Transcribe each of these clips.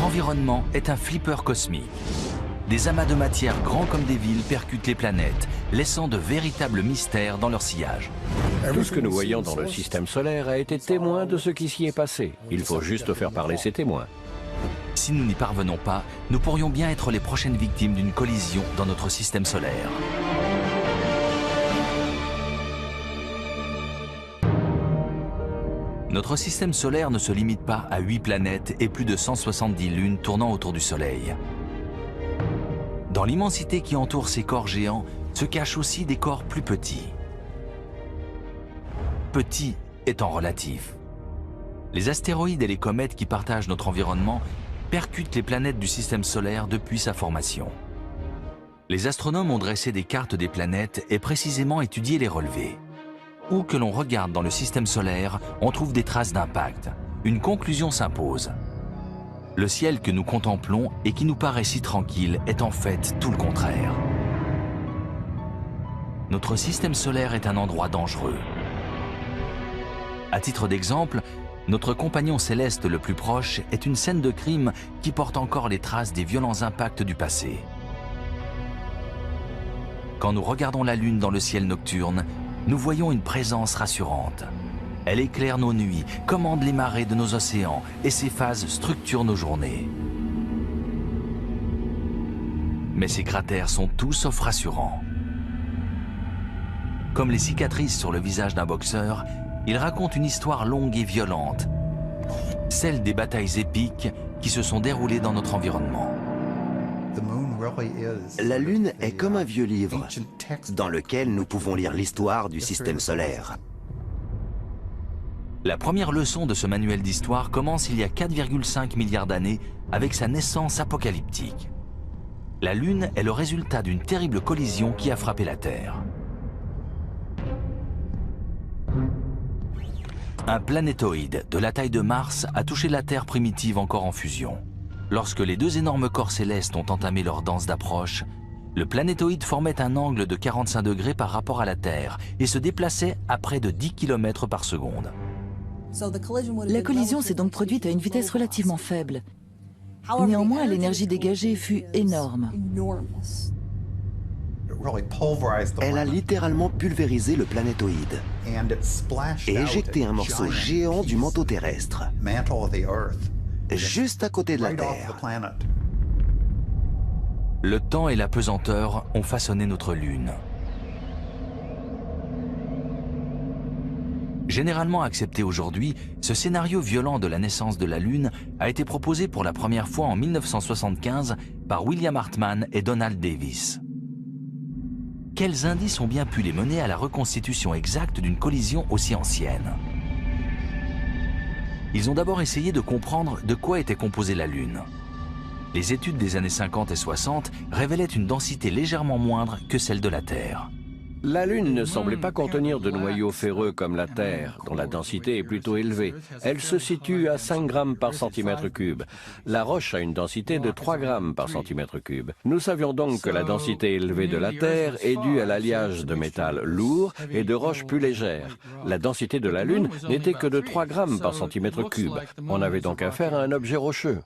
Notre environnement est un flipper cosmique. Des amas de matière grands comme des villes percutent les planètes, laissant de véritables mystères dans leur sillage. Tout ce que nous voyons dans le système solaire a été témoin de ce qui s'y est passé. Il faut juste faire parler ces témoins. Si nous n'y parvenons pas, nous pourrions bien être les prochaines victimes d'une collision dans notre système solaire. Notre système solaire ne se limite pas à 8 planètes et plus de 170 lunes tournant autour du Soleil. Dans l'immensité qui entoure ces corps géants se cachent aussi des corps plus petits. Petits étant relatif. Les astéroïdes et les comètes qui partagent notre environnement percutent les planètes du système solaire depuis sa formation. Les astronomes ont dressé des cartes des planètes et précisément étudié les relevés. Où que l'on regarde dans le système solaire, on trouve des traces d'impact. Une conclusion s'impose. Le ciel que nous contemplons et qui nous paraît si tranquille est en fait tout le contraire. Notre système solaire est un endroit dangereux. À titre d'exemple, notre compagnon céleste le plus proche est une scène de crime qui porte encore les traces des violents impacts du passé. Quand nous regardons la Lune dans le ciel nocturne, nous voyons une présence rassurante. Elle éclaire nos nuits, commande les marées de nos océans et ses phases structurent nos journées. Mais ces cratères sont tout sauf rassurants. Comme les cicatrices sur le visage d'un boxeur, ils racontent une histoire longue et violente, celle des batailles épiques qui se sont déroulées dans notre environnement. La Lune est comme un vieux livre dans lequel nous pouvons lire l'histoire du système solaire. La première leçon de ce manuel d'histoire commence il y a 4,5 milliards d'années avec sa naissance apocalyptique. La Lune est le résultat d'une terrible collision qui a frappé la Terre. Un planétoïde de la taille de Mars a touché la Terre primitive encore en fusion. Lorsque les deux énormes corps célestes ont entamé leur danse d'approche, le planétoïde formait un angle de 45 degrés par rapport à la Terre et se déplaçait à près de 10 km par seconde. La collision s'est donc produite à une vitesse relativement faible. Néanmoins, l'énergie dégagée fut énorme. Elle a littéralement pulvérisé le planétoïde et éjecté un morceau géant du manteau terrestre, juste à côté de la Terre. Le temps et la pesanteur ont façonné notre Lune. Généralement accepté aujourd'hui, ce scénario violent de la naissance de la Lune a été proposé pour la première fois en 1975 par William Hartmann et Donald Davis. Quels indices ont bien pu les mener à la reconstitution exacte d'une collision aussi ancienne? Ils ont d'abord essayé de comprendre de quoi était composée la Lune. Les études des années 50 et 60 révélaient une densité légèrement moindre que celle de la Terre. La Lune ne semblait pas contenir de noyaux ferreux comme la Terre, dont la densité est plutôt élevée. Elle se situe à 5 grammes par centimètre cube. La roche a une densité de 3 grammes par centimètre cube. Nous savions donc que la densité élevée de la Terre est due à l'alliage de métals lourds et de roches plus légères. La densité de la Lune n'était que de 3 grammes par centimètre cube. On avait donc affaire à un objet rocheux.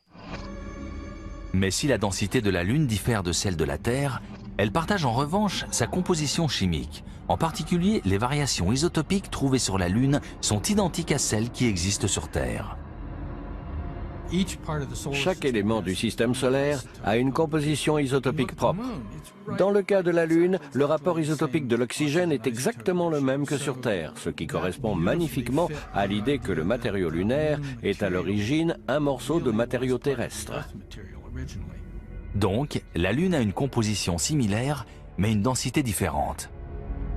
Mais si la densité de la Lune diffère de celle de la Terre, elle partage en revanche sa composition chimique. En particulier, les variations isotopiques trouvées sur la Lune sont identiques à celles qui existent sur Terre. Chaque élément du système solaire a une composition isotopique propre. Dans le cas de la Lune, le rapport isotopique de l'oxygène est exactement le même que sur Terre, ce qui correspond magnifiquement à l'idée que le matériau lunaire est à l'origine un morceau de matériau terrestre. Donc, la Lune a une composition similaire, mais une densité différente.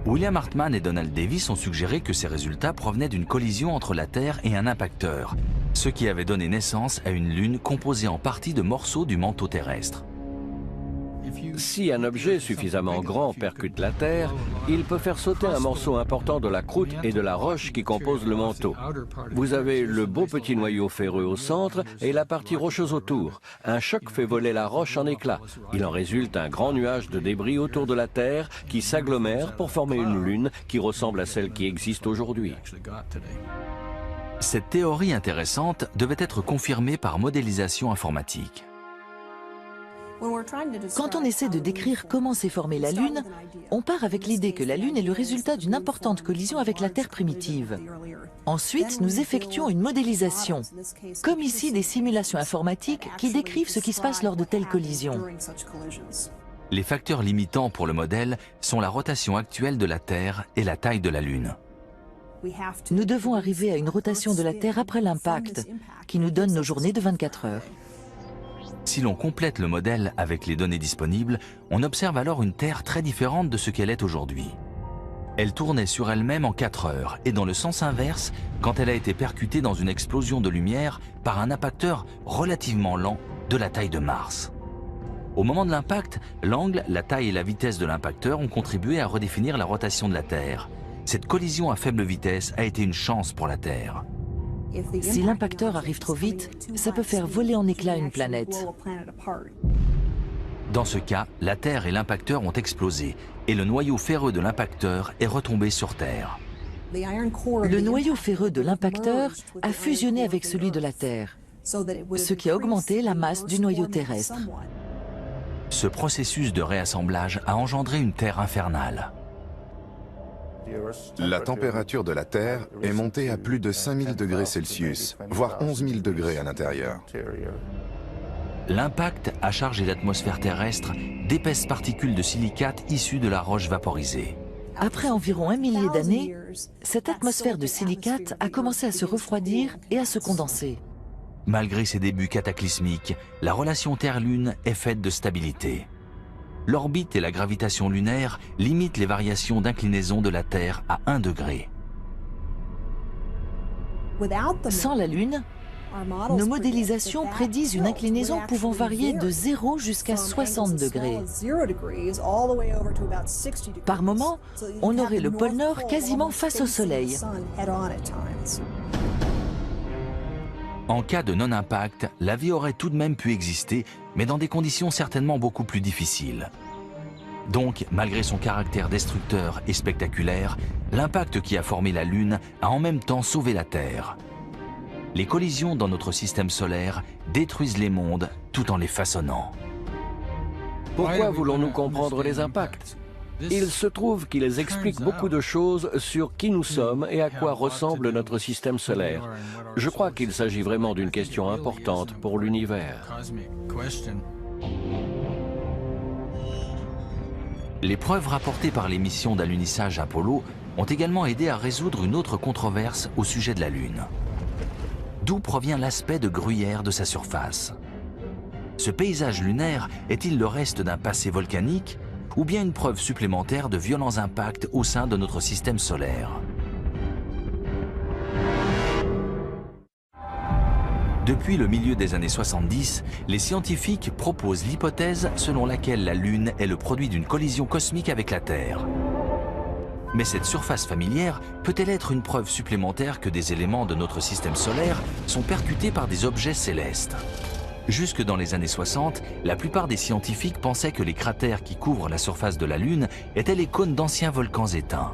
William Hartmann et Donald Davis ont suggéré que ces résultats provenaient d'une collision entre la Terre et un impacteur, ce qui avait donné naissance à une Lune composée en partie de morceaux du manteau terrestre. Si un objet suffisamment grand percute la Terre, il peut faire sauter un morceau important de la croûte et de la roche qui composent le manteau. Vous avez le beau petit noyau ferreux au centre et la partie rocheuse autour. Un choc fait voler la roche en éclats. Il en résulte un grand nuage de débris autour de la Terre qui s'agglomère pour former une Lune qui ressemble à celle qui existe aujourd'hui. Cette théorie intéressante devait être confirmée par modélisation informatique. Quand on essaie de décrire comment s'est formée la Lune, on part avec l'idée que la Lune est le résultat d'une importante collision avec la Terre primitive. Ensuite, nous effectuons une modélisation, comme ici des simulations informatiques qui décrivent ce qui se passe lors de telles collisions. Les facteurs limitants pour le modèle sont la rotation actuelle de la Terre et la taille de la Lune. Nous devons arriver à une rotation de la Terre après l'impact, qui nous donne nos journées de 24 heures. Si l'on complète le modèle avec les données disponibles, on observe alors une Terre très différente de ce qu'elle est aujourd'hui. Elle tournait sur elle-même en 4 heures et dans le sens inverse quand elle a été percutée dans une explosion de lumière par un impacteur relativement lent de la taille de Mars. Au moment de l'impact, l'angle, la taille et la vitesse de l'impacteur ont contribué à redéfinir la rotation de la Terre. Cette collision à faible vitesse a été une chance pour la Terre. Si l'impacteur arrive trop vite, ça peut faire voler en éclats une planète. Dans ce cas, la Terre et l'impacteur ont explosé et le noyau ferreux de l'impacteur est retombé sur Terre. Le noyau ferreux de l'impacteur a fusionné avec celui de la Terre, ce qui a augmenté la masse du noyau terrestre. Ce processus de réassemblage a engendré une Terre infernale. La température de la Terre est montée à plus de 5000 degrés Celsius, voire 11 000 degrés à l'intérieur. L'impact a chargé l'atmosphère terrestre d'épaisses particules de silicate issues de la roche vaporisée. Après environ 1 millier d'années, cette atmosphère de silicate a commencé à se refroidir et à se condenser. Malgré ses débuts cataclysmiques, la relation Terre-Lune est faite de stabilité. L'orbite et la gravitation lunaire limitent les variations d'inclinaison de la Terre à 1 degré. Sans la Lune, nos modélisations prédisent une inclinaison pouvant varier de 0 jusqu'à 60 degrés. Par moment, on aurait le pôle Nord quasiment face au Soleil. En cas de non-impact, la vie aurait tout de même pu exister, mais dans des conditions certainement beaucoup plus difficiles. Donc, malgré son caractère destructeur et spectaculaire, l'impact qui a formé la Lune a en même temps sauvé la Terre. Les collisions dans notre système solaire détruisent les mondes tout en les façonnant. Pourquoi voulons-nous comprendre les impacts? Il se trouve qu'ils expliquent beaucoup de choses sur qui nous sommes et à quoi ressemble notre système solaire. Je crois qu'il s'agit vraiment d'une question importante pour l'univers. Les preuves rapportées par les missions d'alunissage Apollo ont également aidé à résoudre une autre controverse au sujet de la Lune. D'où provient l'aspect de gruyère de sa surface? Ce paysage lunaire est-il le reste d'un passé volcanique ou bien une preuve supplémentaire de violents impacts au sein de notre système solaire? Depuis le milieu des années 70, les scientifiques proposent l'hypothèse selon laquelle la Lune est le produit d'une collision cosmique avec la Terre. Mais cette surface familière peut-elle être une preuve supplémentaire que des éléments de notre système solaire sont percutés par des objets célestes? Jusque dans les années 60, la plupart des scientifiques pensaient que les cratères qui couvrent la surface de la Lune étaient les cônes d'anciens volcans éteints.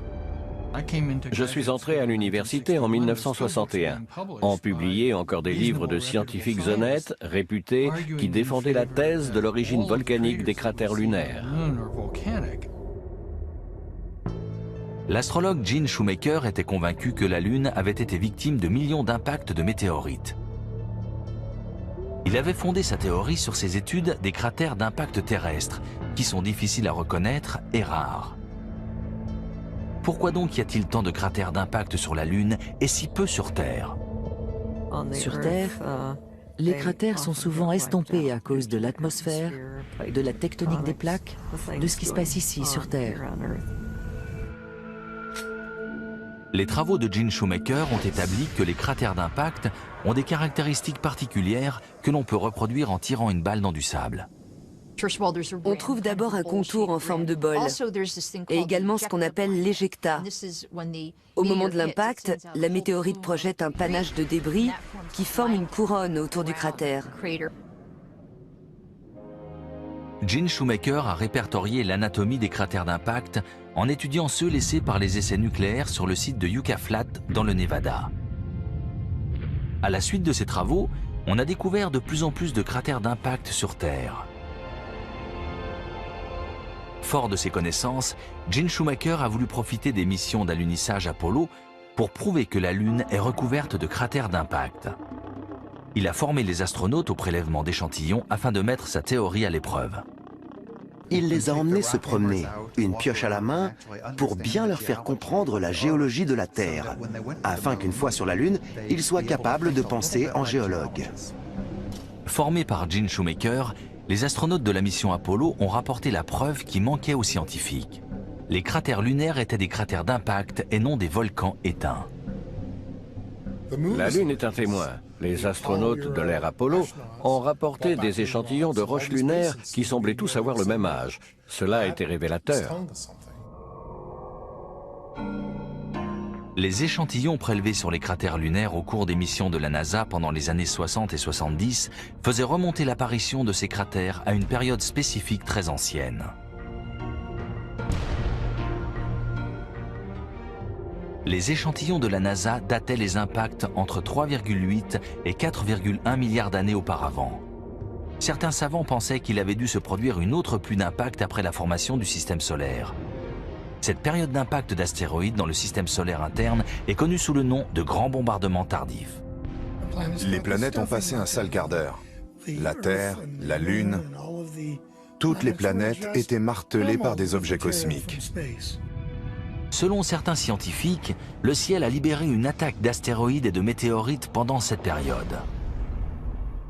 Je suis entré à l'université en 1961. On publiait encore des livres de scientifiques honnêtes, réputés, qui défendaient la thèse de l'origine volcanique des cratères lunaires. L'astrologue Gene Shoemaker était convaincu que la Lune avait été victime de millions d'impacts de météorites. Il avait fondé sa théorie sur ses études des cratères d'impact terrestre, qui sont difficiles à reconnaître et rares. Pourquoi donc y a-t-il tant de cratères d'impact sur la Lune et si peu sur Terre? Sur Terre, les cratères sont souvent estompés à cause de l'atmosphère, de la tectonique des plaques, de ce qui se passe ici sur Terre. Les travaux de Gene Shoemaker ont établi que les cratères d'impact ont des caractéristiques particulières que l'on peut reproduire en tirant une balle dans du sable. On trouve d'abord un contour en forme de bol et également ce qu'on appelle l'éjecta. Au moment de l'impact, la météorite projette un panache de débris qui forme une couronne autour du cratère. Gene Shoemaker a répertorié l'anatomie des cratères d'impact en étudiant ceux laissés par les essais nucléaires sur le site de Yucca Flat dans le Nevada. À la suite de ces travaux, on a découvert de plus en plus de cratères d'impact sur Terre. Fort de ces connaissances, Gene Shoemaker a voulu profiter des missions d'alunissage Apollo pour prouver que la Lune est recouverte de cratères d'impact. Il a formé les astronautes au prélèvement d'échantillons afin de mettre sa théorie à l'épreuve. Il les a emmenés se promener, une pioche à la main, pour bien leur faire comprendre la géologie de la Terre, afin qu'une fois sur la Lune, ils soient capables de penser en géologues. Formés par Gene Shoemaker, les astronautes de la mission Apollo ont rapporté la preuve qui manquait aux scientifiques. Les cratères lunaires étaient des cratères d'impact et non des volcans éteints. La Lune est un témoin. Les astronautes de l'ère Apollo ont rapporté des échantillons de roches lunaires qui semblaient tous avoir le même âge. Cela a été révélateur. Les échantillons prélevés sur les cratères lunaires au cours des missions de la NASA pendant les années 60 et 70 faisaient remonter l'apparition de ces cratères à une période spécifique très ancienne. Les échantillons de la NASA dataient les impacts entre 3,8 et 4,1 milliards d'années auparavant. Certains savants pensaient qu'il avait dû se produire une autre pluie d'impact après la formation du système solaire. Cette période d'impact d'astéroïdes dans le système solaire interne est connue sous le nom de grand bombardement tardif. Les planètes ont passé un sale quart d'heure. La Terre, la Lune, toutes les planètes étaient martelées par des objets cosmiques. Selon certains scientifiques, le ciel a libéré une attaque d'astéroïdes et de météorites pendant cette période.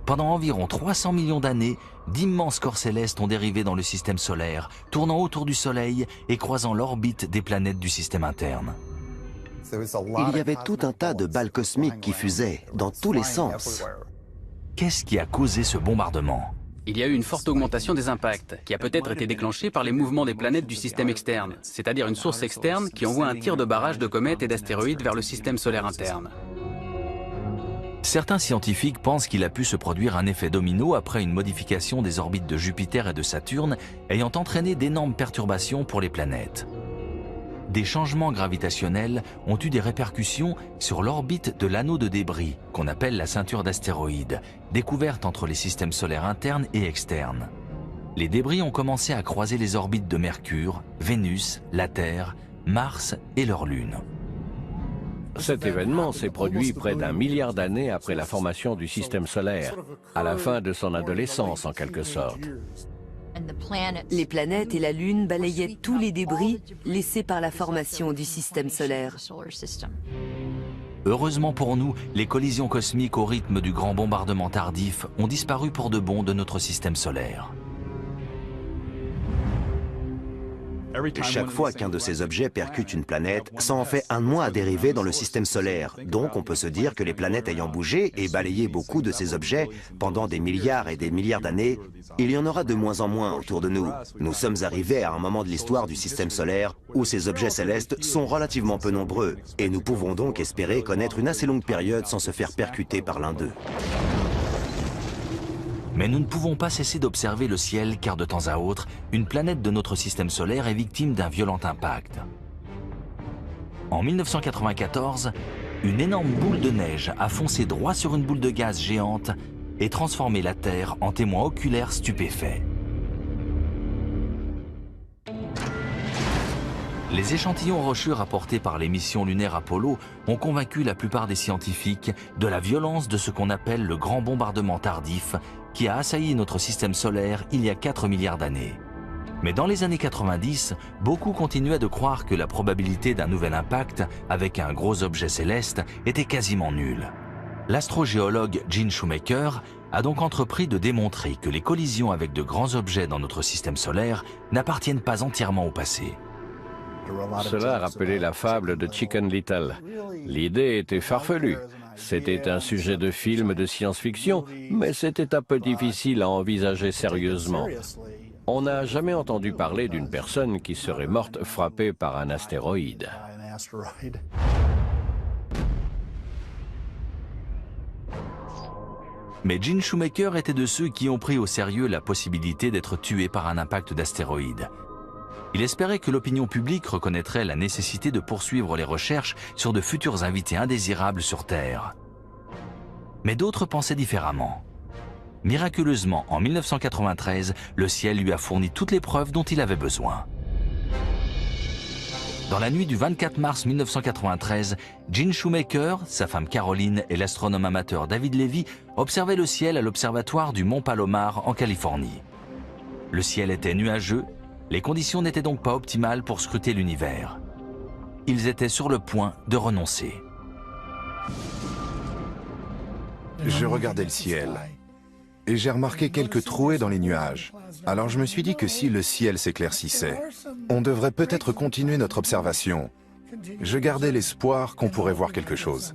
Pendant environ 300 millions d'années, d'immenses corps célestes ont dérivé dans le système solaire, tournant autour du Soleil et croisant l'orbite des planètes du système interne. Il y avait tout un tas de balles cosmiques qui fusaient, dans tous les sens. Qu'est-ce qui a causé ce bombardement ? Il y a eu une forte augmentation des impacts, qui a peut-être été déclenchée par les mouvements des planètes du système externe, c'est-à-dire une source externe qui envoie un tir de barrage de comètes et d'astéroïdes vers le système solaire interne. Certains scientifiques pensent qu'il a pu se produire un effet domino après une modification des orbites de Jupiter et de Saturne ayant entraîné d'énormes perturbations pour les planètes. Des changements gravitationnels ont eu des répercussions sur l'orbite de l'anneau de débris, qu'on appelle la ceinture d'astéroïdes, découverte entre les systèmes solaires internes et externes. Les débris ont commencé à croiser les orbites de Mercure, Vénus, la Terre, Mars et leur Lune. Cet événement s'est produit près d'1 milliard d'années après la formation du système solaire, à la fin de son adolescence en quelque sorte. Les planètes et la Lune balayaient tous les débris laissés par la formation du système solaire. Heureusement pour nous, les collisions cosmiques au rythme du grand bombardement tardif ont disparu pour de bon de notre système solaire. Chaque fois qu'un de ces objets percute une planète, ça en fait un de moins à dériver dans le système solaire. Donc on peut se dire que les planètes ayant bougé et balayé beaucoup de ces objets pendant des milliards et des milliards d'années, il y en aura de moins en moins autour de nous. Nous sommes arrivés à un moment de l'histoire du système solaire où ces objets célestes sont relativement peu nombreux et nous pouvons donc espérer connaître une assez longue période sans se faire percuter par l'un d'eux. Mais nous ne pouvons pas cesser d'observer le ciel car de temps à autre, une planète de notre système solaire est victime d'un violent impact. En 1994, une énorme boule de neige a foncé droit sur une boule de gaz géante et transformé la Terre en témoin oculaire stupéfait. Les échantillons rocheux rapportés par les missions lunaires Apollo ont convaincu la plupart des scientifiques de la violence de ce qu'on appelle le grand bombardement tardif qui a assailli notre système solaire il y a 4 milliards d'années. Mais dans les années 90, beaucoup continuaient de croire que la probabilité d'un nouvel impact avec un gros objet céleste était quasiment nulle. L'astrogéologue Gene Shoemaker a donc entrepris de démontrer que les collisions avec de grands objets dans notre système solaire n'appartiennent pas entièrement au passé. Cela rappelait la fable de Chicken Little. L'idée était farfelue. C'était un sujet de film de science-fiction, mais c'était un peu difficile à envisager sérieusement. On n'a jamais entendu parler d'une personne qui serait morte frappée par un astéroïde. Mais Gene Shoemaker était de ceux qui ont pris au sérieux la possibilité d'être tué par un impact d'astéroïde. Il espérait que l'opinion publique reconnaîtrait la nécessité de poursuivre les recherches sur de futurs invités indésirables sur Terre. Mais d'autres pensaient différemment. Miraculeusement, en 1993, le ciel lui a fourni toutes les preuves dont il avait besoin. Dans la nuit du 24 mars 1993, Gene Shoemaker, sa femme Caroline et l'astronome amateur David Levy observaient le ciel à l'observatoire du Mont Palomar en Californie. Le ciel était nuageux, les conditions n'étaient donc pas optimales pour scruter l'univers. Ils étaient sur le point de renoncer. Je regardais le ciel et j'ai remarqué quelques trouées dans les nuages. Alors je me suis dit que si le ciel s'éclaircissait, on devrait peut-être continuer notre observation. Je gardais l'espoir qu'on pourrait voir quelque chose.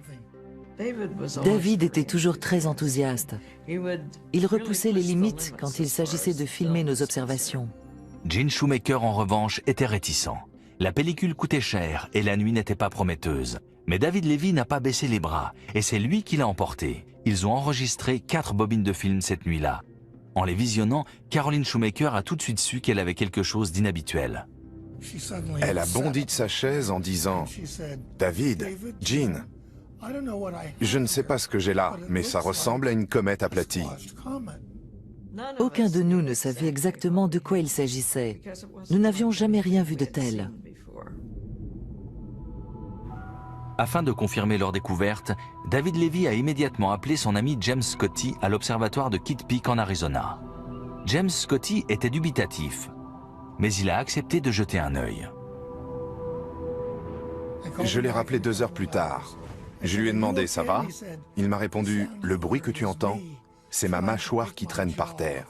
David était toujours très enthousiaste. Il repoussait les limites quand il s'agissait de filmer nos observations. Gene Shoemaker, en revanche, était réticent. La pellicule coûtait cher et la nuit n'était pas prometteuse. Mais David Levy n'a pas baissé les bras et c'est lui qui l'a emporté. Ils ont enregistré 4 bobines de film cette nuit-là. En les visionnant, Caroline Shoemaker a tout de suite su qu'elle avait quelque chose d'inhabituel. Elle a bondi de sa chaise en disant « David, Gene, je ne sais pas ce que j'ai là, mais ça ressemble à une comète aplatie. » Aucun de nous ne savait exactement de quoi il s'agissait. Nous n'avions jamais rien vu de tel. Afin de confirmer leur découverte, David Levy a immédiatement appelé son ami James Scotty à l'observatoire de Kitt Peak en Arizona. James Scotty était dubitatif, mais il a accepté de jeter un œil. Je l'ai rappelé 2 heures plus tard. Je lui ai demandé « Ça va ?» Il m'a répondu « Le bruit que tu entends, c'est ma mâchoire qui traîne par terre. »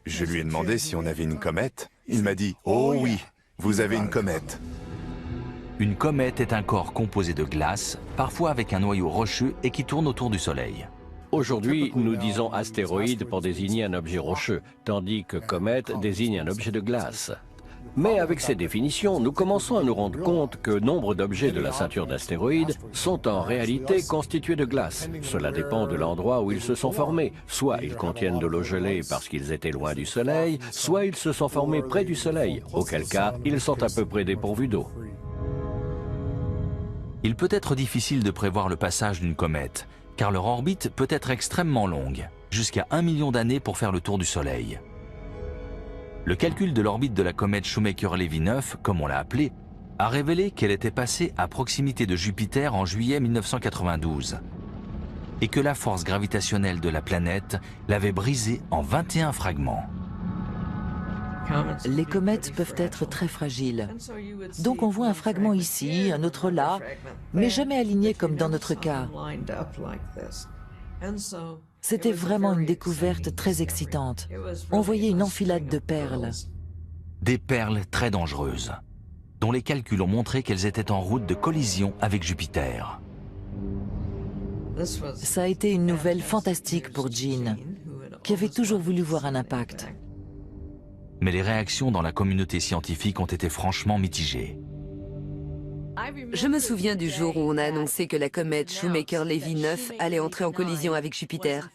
Je lui ai demandé si on avait une comète. Il m'a dit « Oh oui, vous avez une comète. » Une comète est un corps composé de glace, parfois avec un noyau rocheux et qui tourne autour du Soleil. Aujourd'hui, nous disons astéroïde pour désigner un objet rocheux, tandis que comète désigne un objet de glace. Mais avec ces définitions, nous commençons à nous rendre compte que nombre d'objets de la ceinture d'astéroïdes sont en réalité constitués de glace. Cela dépend de l'endroit où ils se sont formés. Soit ils contiennent de l'eau gelée parce qu'ils étaient loin du Soleil, soit ils se sont formés près du Soleil, auquel cas ils sont à peu près dépourvus d'eau. Il peut être difficile de prévoir le passage d'une comète, car leur orbite peut être extrêmement longue, jusqu'à 1 million d'années pour faire le tour du Soleil. Le calcul de l'orbite de la comète Shoemaker-Levy 9, comme on l'a appelée, a révélé qu'elle était passée à proximité de Jupiter en juillet 1992, et que la force gravitationnelle de la planète l'avait brisée en 21 fragments. Les comètes peuvent être très fragiles. Donc on voit un fragment ici, un autre là, mais jamais aligné comme dans notre cas. C'était vraiment une découverte très excitante. On voyait une enfilade de perles. Des perles très dangereuses, dont les calculs ont montré qu'elles étaient en route de collision avec Jupiter. Ça a été une nouvelle fantastique pour Gene, qui avait toujours voulu voir un impact. Mais les réactions dans la communauté scientifique ont été franchement mitigées. Je me souviens du jour où on a annoncé que la comète Shoemaker-Levy 9 allait entrer en collision avec Jupiter.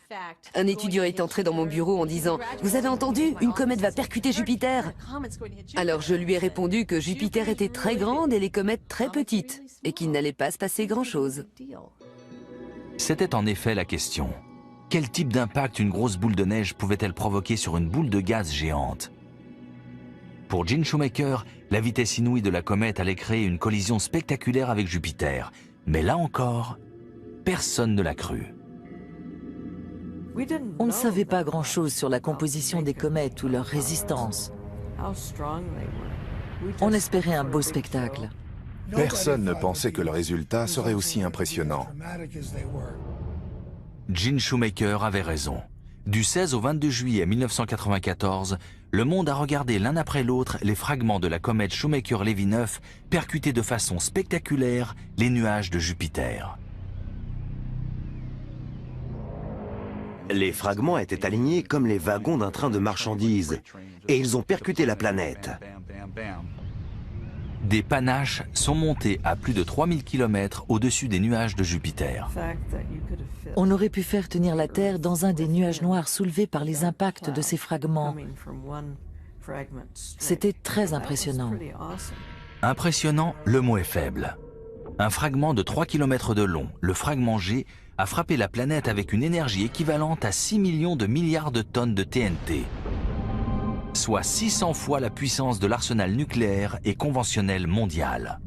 Un étudiant est entré dans mon bureau en disant « Vous avez entendu? Une comète va percuter Jupiter !» Alors je lui ai répondu que Jupiter était très grande et les comètes très petites, et qu'il n'allait pas se passer grand-chose. C'était en effet la question. Quel type d'impact une grosse boule de neige pouvait-elle provoquer sur une boule de gaz géante? Pour Gene Shoemaker, la vitesse inouïe de la comète allait créer une collision spectaculaire avec Jupiter. Mais là encore, personne ne l'a cru. On ne savait pas grand-chose sur la composition des comètes ou leur résistance. On espérait un beau spectacle. Personne ne pensait que le résultat serait aussi impressionnant. Gene Shoemaker avait raison. Du 16 au 22 juillet 1994, le monde a regardé l'un après l'autre les fragments de la comète Shoemaker-Levy 9 percuter de façon spectaculaire les nuages de Jupiter. Les fragments étaient alignés comme les wagons d'un train de marchandises, et ils ont percuté la planète. Des panaches sont montés à plus de 3000 km au-dessus des nuages de Jupiter. On aurait pu faire tenir la Terre dans un des nuages noirs soulevés par les impacts de ces fragments. C'était très impressionnant. Impressionnant, le mot est faible. Un fragment de 3 km de long, le fragment G, a frappé la planète avec une énergie équivalente à 6 millions de milliards de tonnes de TNT, soit 600 fois la puissance de l'arsenal nucléaire et conventionnel mondial.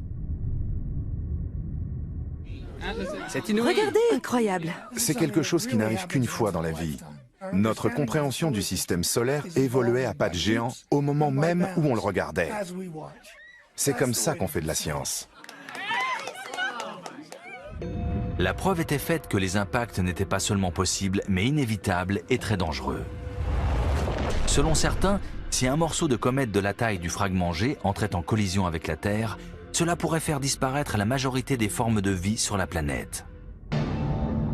C'est inouï. Regardez, incroyable. C'est quelque chose qui n'arrive qu'une fois dans la vie. Notre compréhension du système solaire évoluait à pas de géant au moment même où on le regardait. C'est comme ça qu'on fait de la science. La preuve était faite que les impacts n'étaient pas seulement possibles, mais inévitables et très dangereux. Selon certains, si un morceau de comète de la taille du fragment G entrait en collision avec la Terre, cela pourrait faire disparaître la majorité des formes de vie sur la planète.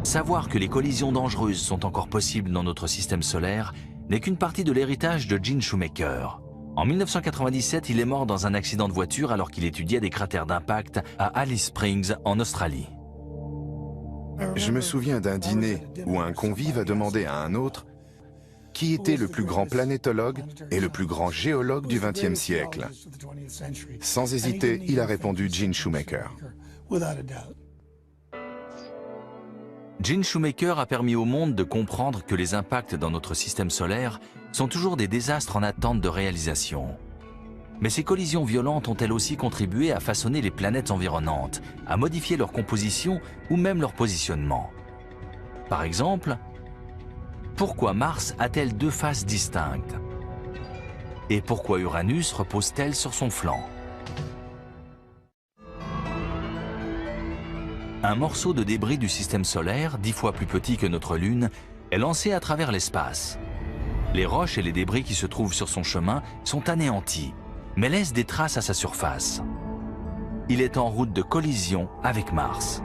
Savoir que les collisions dangereuses sont encore possibles dans notre système solaire n'est qu'une partie de l'héritage de Gene Shoemaker. En 1997, il est mort dans un accident de voiture alors qu'il étudiait des cratères d'impact à Alice Springs, en Australie. Je me souviens d'un dîner où un convive a demandé à un autre qui était le plus grand planétologue et le plus grand géologue du XXe siècle. Sans hésiter, il a répondu Gene Shoemaker. Gene Shoemaker a permis au monde de comprendre que les impacts dans notre système solaire sont toujours des désastres en attente de réalisation. Mais ces collisions violentes ont-elles aussi contribué à façonner les planètes environnantes, à modifier leur composition ou même leur positionnement? Par exemple, pourquoi Mars a-t-elle deux faces distinctes? Et pourquoi Uranus repose-t-elle sur son flanc? Un morceau de débris du système solaire, 10 fois plus petit que notre Lune, est lancé à travers l'espace. Les roches et les débris qui se trouvent sur son chemin sont anéantis, mais laisse des traces à sa surface. Il est en route de collision avec Mars.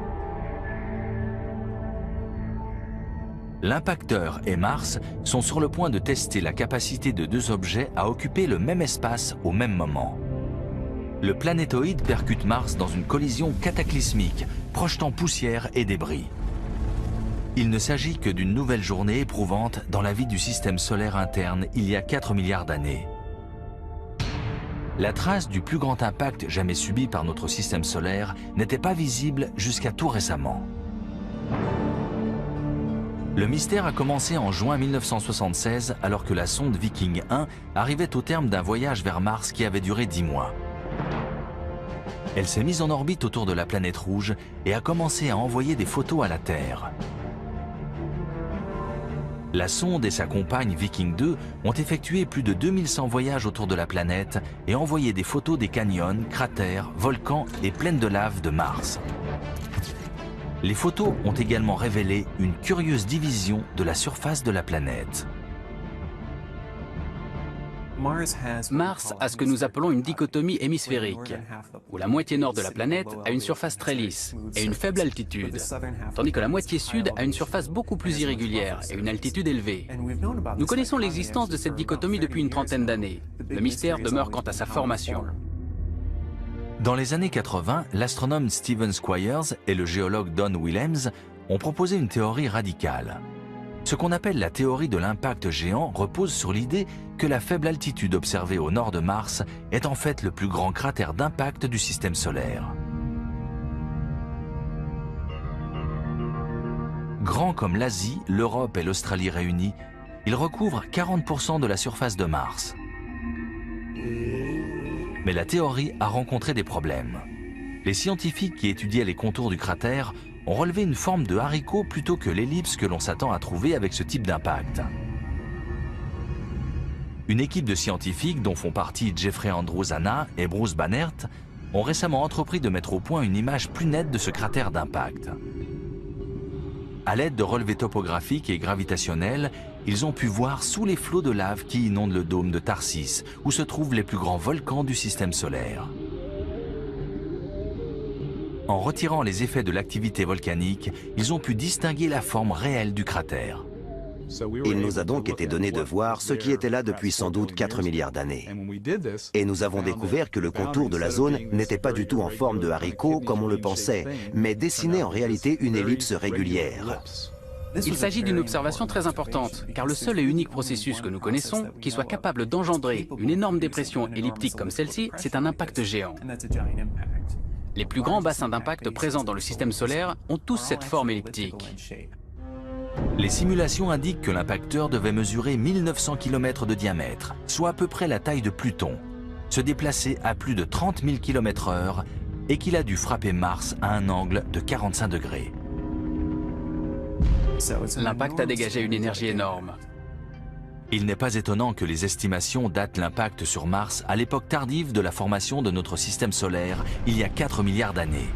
L'impacteur et Mars sont sur le point de tester la capacité de deux objets à occuper le même espace au même moment. Le planétoïde percute Mars dans une collision cataclysmique, projetant poussière et débris. Il ne s'agit que d'une nouvelle journée éprouvante dans la vie du système solaire interne il y a 4 milliards d'années. La trace du plus grand impact jamais subi par notre système solaire n'était pas visible jusqu'à tout récemment. Le mystère a commencé en juin 1976 alors que la sonde Viking 1 arrivait au terme d'un voyage vers Mars qui avait duré 10 mois. Elle s'est mise en orbite autour de la planète rouge et a commencé à envoyer des photos à la Terre. La sonde et sa compagne Viking 2 ont effectué plus de 2100 voyages autour de la planète et envoyé des photos des canyons, cratères, volcans et plaines de lave de Mars. Les photos ont également révélé une curieuse division de la surface de la planète. Mars a ce que nous appelons une dichotomie hémisphérique, où la moitié nord de la planète a une surface très lisse et une faible altitude, tandis que la moitié sud a une surface beaucoup plus irrégulière et une altitude élevée. Nous connaissons l'existence de cette dichotomie depuis une trentaine d'années. Le mystère demeure quant à sa formation. Dans les années 80, l'astronome Stephen Squires et le géologue Don Willems ont proposé une théorie radicale. Ce qu'on appelle la théorie de l'impact géant repose sur l'idée que la faible altitude observée au nord de Mars est en fait le plus grand cratère d'impact du système solaire. Grand comme l'Asie, l'Europe et l'Australie réunies, il recouvre 40% de la surface de Mars. Mais la théorie a rencontré des problèmes. Les scientifiques qui étudiaient les contours du cratère ont relevé une forme de haricot plutôt que l'ellipse que l'on s'attend à trouver avec ce type d'impact. Une équipe de scientifiques, dont font partie Jeffrey Andrews Hanna et Bruce Banerdt, ont récemment entrepris de mettre au point une image plus nette de ce cratère d'impact. À l'aide de relevés topographiques et gravitationnels, ils ont pu voir sous les flots de lave qui inondent le dôme de Tharsis, où se trouvent les plus grands volcans du système solaire. En retirant les effets de l'activité volcanique, ils ont pu distinguer la forme réelle du cratère. Il nous a donc été donné de voir ce qui était là depuis sans doute 4 milliards d'années. Et nous avons découvert que le contour de la zone n'était pas du tout en forme de haricot comme on le pensait, mais dessinait en réalité une ellipse régulière. Il s'agit d'une observation très importante, car le seul et unique processus que nous connaissons qui soit capable d'engendrer une énorme dépression elliptique comme celle-ci, c'est un impact géant. Les plus grands bassins d'impact présents dans le système solaire ont tous cette forme elliptique. Les simulations indiquent que l'impacteur devait mesurer 1900 km de diamètre, soit à peu près la taille de Pluton, se déplacer à plus de 30 000 km/h et qu'il a dû frapper Mars à un angle de 45 degrés. L'impact a dégagé une énergie énorme. Il n'est pas étonnant que les estimations datent l'impact sur Mars à l'époque tardive de la formation de notre système solaire, il y a 4 milliards d'années.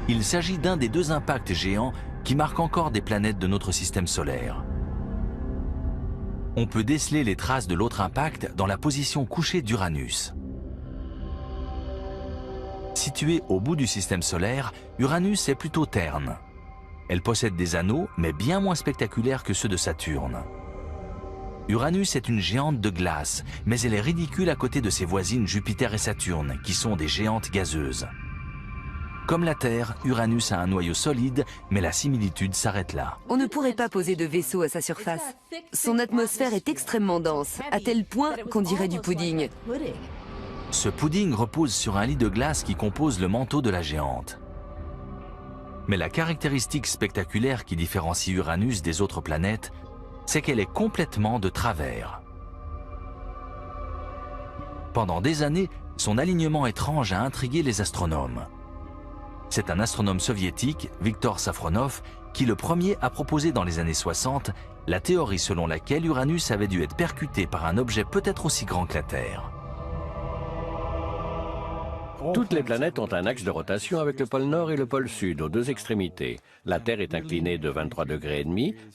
Il s'agit d'un des 2 impacts géants qui marquent encore des planètes de notre système solaire. On peut déceler les traces de l'autre impact dans la position couchée d'Uranus. Située au bout du système solaire, Uranus est plutôt terne. Elle possède des anneaux, mais bien moins spectaculaires que ceux de Saturne. Uranus est une géante de glace, mais elle est ridicule à côté de ses voisines Jupiter et Saturne, qui sont des géantes gazeuses. Comme la Terre, Uranus a un noyau solide, mais la similitude s'arrête là. On ne pourrait pas poser de vaisseau à sa surface. Son atmosphère est extrêmement dense, à tel point qu'on dirait du pudding. Ce pudding repose sur un lit de glace qui compose le manteau de la géante. Mais la caractéristique spectaculaire qui différencie Uranus des autres planètes, c'est qu'elle est complètement de travers. Pendant des années, son alignement étrange a intrigué les astronomes. C'est un astronome soviétique, Viktor Safronov, qui le premier a proposé dans les années 60 la théorie selon laquelle Uranus avait dû être percuté par un objet peut-être aussi grand que la Terre. Toutes les planètes ont un axe de rotation avec le pôle nord et le pôle sud aux 2 extrémités. La Terre est inclinée de 23,5 degrés,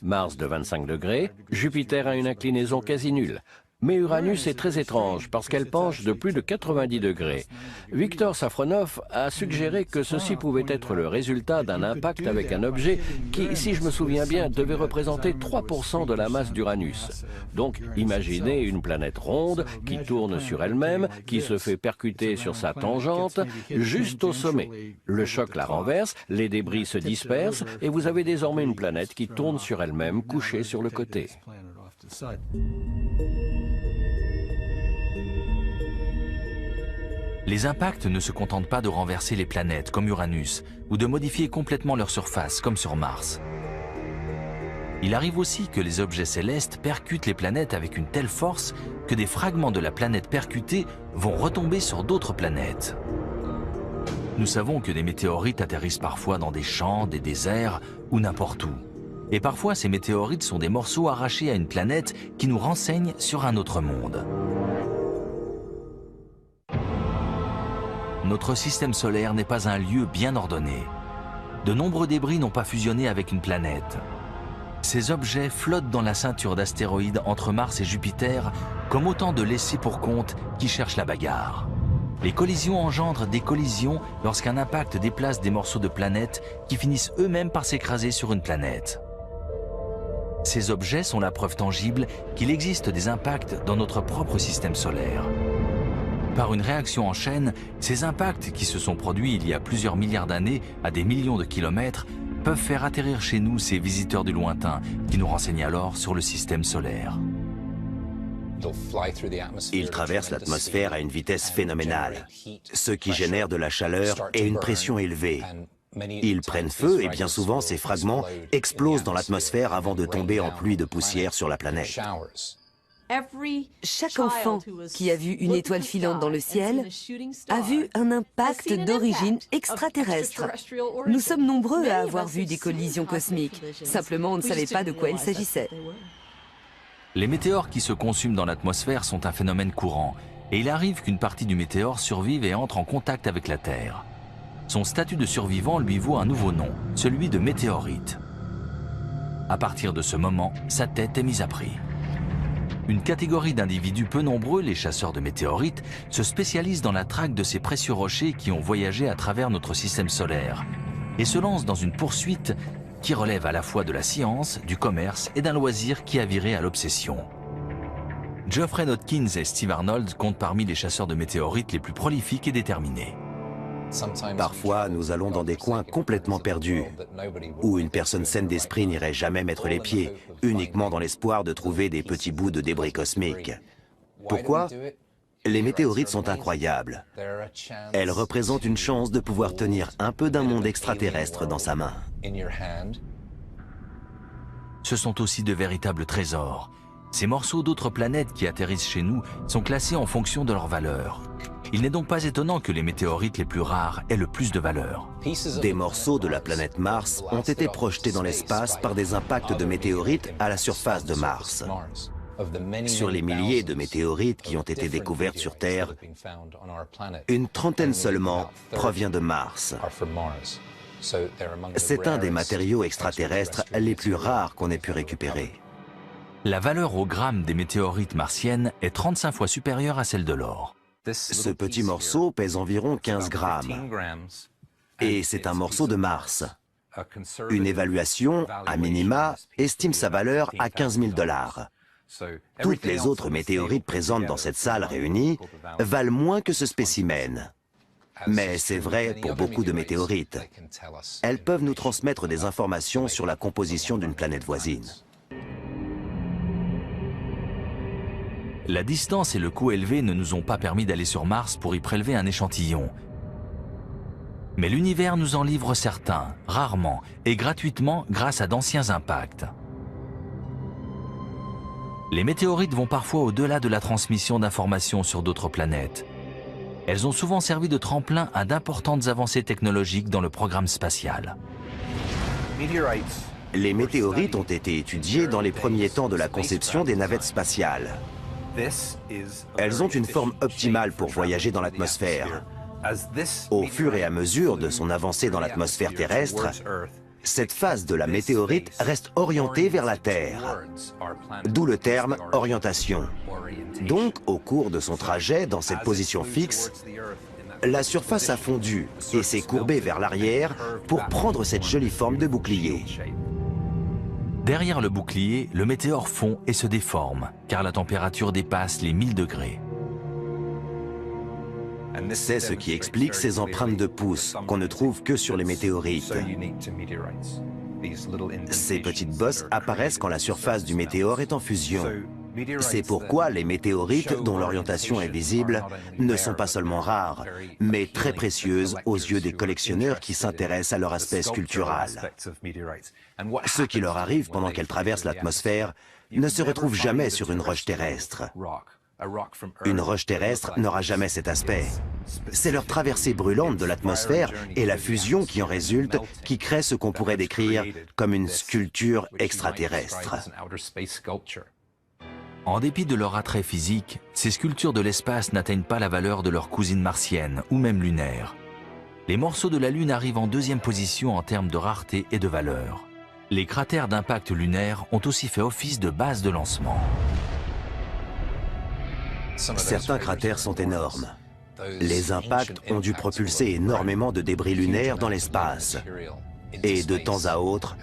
Mars de 25 degrés, Jupiter a une inclinaison quasi nulle. Mais Uranus est très étrange parce qu'elle penche de plus de 90 degrés. Viktor Safronov a suggéré que ceci pouvait être le résultat d'un impact avec un objet qui, si je me souviens bien, devait représenter 3% de la masse d'Uranus. Donc, imaginez une planète ronde qui tourne sur elle-même, qui se fait percuter sur sa tangente, juste au sommet. Le choc la renverse, les débris se dispersent et vous avez désormais une planète qui tourne sur elle-même, couchée sur le côté. Les impacts ne se contentent pas de renverser les planètes comme Uranus ou de modifier complètement leur surface comme sur Mars. Il arrive aussi que les objets célestes percutent les planètes avec une telle force que des fragments de la planète percutée vont retomber sur d'autres planètes. Nous savons que des météorites atterrissent parfois dans des champs, des déserts ou n'importe où. Et parfois ces météorites sont des morceaux arrachés à une planète qui nous renseigne sur un autre monde. Notre système solaire n'est pas un lieu bien ordonné. De nombreux débris n'ont pas fusionné avec une planète. Ces objets flottent dans la ceinture d'astéroïdes entre Mars et Jupiter comme autant de laissés pour compte qui cherchent la bagarre. Les collisions engendrent des collisions lorsqu'un impact déplace des morceaux de planètes qui finissent eux-mêmes par s'écraser sur une planète. Ces objets sont la preuve tangible qu'il existe des impacts dans notre propre système solaire. Par une réaction en chaîne, ces impacts qui se sont produits il y a plusieurs milliards d'années à des millions de kilomètres peuvent faire atterrir chez nous ces visiteurs du lointain qui nous renseignent alors sur le système solaire. Ils traversent l'atmosphère à une vitesse phénoménale, ce qui génère de la chaleur et une pression élevée. Ils prennent feu et bien souvent ces fragments explosent dans l'atmosphère avant de tomber en pluie de poussière sur la planète. Chaque enfant qui a vu une étoile filante dans le ciel a vu un impact d'origine extraterrestre. Nous sommes nombreux à avoir vu des collisions cosmiques. Simplement, on ne savait pas de quoi il s'agissait. Les météores qui se consument dans l'atmosphère sont un phénomène courant, et il arrive qu'une partie du météore survive et entre en contact avec la Terre. Son statut de survivant lui vaut un nouveau nom, celui de météorite. À partir de ce moment, sa tête est mise à prix. Une catégorie d'individus peu nombreux, les chasseurs de météorites, se spécialisent dans la traque de ces précieux rochers qui ont voyagé à travers notre système solaire et se lancent dans une poursuite qui relève à la fois de la science, du commerce et d'un loisir qui a viré à l'obsession. Geoffrey Notkins et Steve Arnold comptent parmi les chasseurs de météorites les plus prolifiques et déterminés. Parfois, nous allons dans des coins complètement perdus, où une personne saine d'esprit n'irait jamais mettre les pieds, uniquement dans l'espoir de trouver des petits bouts de débris cosmiques. Pourquoi? Les météorites sont incroyables. Elles représentent une chance de pouvoir tenir un peu d'un monde extraterrestre dans sa main. Ce sont aussi de véritables trésors. Ces morceaux d'autres planètes qui atterrissent chez nous sont classés en fonction de leur valeur. Il n'est donc pas étonnant que les météorites les plus rares aient le plus de valeur. Des morceaux de la planète Mars ont été projetés dans l'espace par des impacts de météorites à la surface de Mars. Sur les milliers de météorites qui ont été découvertes sur Terre, une trentaine seulement provient de Mars. C'est un des matériaux extraterrestres les plus rares qu'on ait pu récupérer. La valeur au gramme des météorites martiennes est 35 fois supérieure à celle de l'or. Ce petit morceau pèse environ 15 grammes. Et c'est un morceau de Mars. Une évaluation, à minima, estime sa valeur à 15 000 $. Toutes les autres météorites présentes dans cette salle réunie valent moins que ce spécimen. Mais c'est vrai pour beaucoup de météorites. Elles peuvent nous transmettre des informations sur la composition d'une planète voisine. La distance et le coût élevé ne nous ont pas permis d'aller sur Mars pour y prélever un échantillon. Mais l'univers nous en livre certains, rarement et gratuitement grâce à d'anciens impacts. Les météorites vont parfois au-delà de la transmission d'informations sur d'autres planètes. Elles ont souvent servi de tremplin à d'importantes avancées technologiques dans le programme spatial. Les météorites ont été étudiées dans les premiers temps de la conception des navettes spatiales. Elles ont une forme optimale pour voyager dans l'atmosphère. Au fur et à mesure de son avancée dans l'atmosphère terrestre, cette phase de la météorite reste orientée vers la Terre, d'où le terme orientation. Donc, au cours de son trajet dans cette position fixe, la surface a fondu et s'est courbée vers l'arrière pour prendre cette jolie forme de bouclier. Derrière le bouclier, le météore fond et se déforme, car la température dépasse les 1000 degrés. C'est ce qui explique ces empreintes de pouces qu'on ne trouve que sur les météorites. Ces petites bosses apparaissent quand la surface du météore est en fusion. C'est pourquoi les météorites, dont l'orientation est visible, ne sont pas seulement rares, mais très précieuses aux yeux des collectionneurs qui s'intéressent à leur aspect sculptural. Ce qui leur arrive pendant qu'elles traversent l'atmosphère ne se retrouve jamais sur une roche terrestre. Une roche terrestre n'aura jamais cet aspect. C'est leur traversée brûlante de l'atmosphère et la fusion qui en résulte qui crée ce qu'on pourrait décrire comme une sculpture extraterrestre. En dépit de leur attrait physique, ces sculptures de l'espace n'atteignent pas la valeur de leurs cousines martiennes ou même lunaires. Les morceaux de la Lune arrivent en deuxième position en termes de rareté et de valeur. Les cratères d'impact lunaire ont aussi fait office de base de lancement. Certains cratères sont énormes. Les impacts ont dû propulser énormément de débris lunaires dans l'espace. Et de temps à autre,